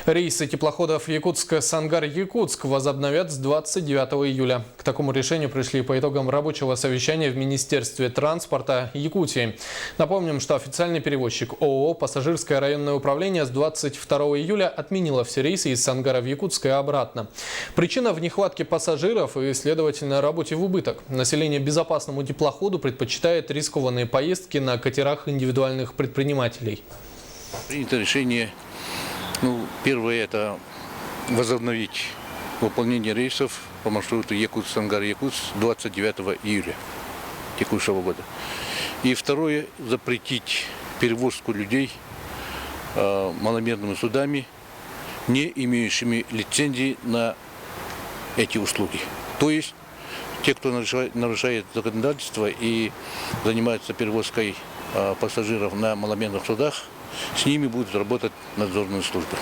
Рейсы теплоходов Якутск-Сангар-Якутск возобновят с 29 июля. К такому решению пришли по итогам рабочего совещания в Министерстве транспорта Якутии. Напомним, что официальный перевозчик ООО «Пассажирское районное управление» с 22 июля отменило все рейсы из Сангара в Якутск и обратно. Причина в нехватке пассажиров и, следовательно, работе в убыток. Население безопасному теплоходу предпочитает рискованные поездки на катерах индивидуальных предпринимателей. Принято решение, первое, это возобновить выполнение рейсов по маршруту Якутск-Сангар-Якутск 29 июля текущего года. И второе, запретить перевозку людей маломерными судами, не имеющими лицензии на эти услуги. То есть те, кто нарушает законодательство и занимается перевозкой пассажиров на маломерных судах, с ними будут работать надзорные службы.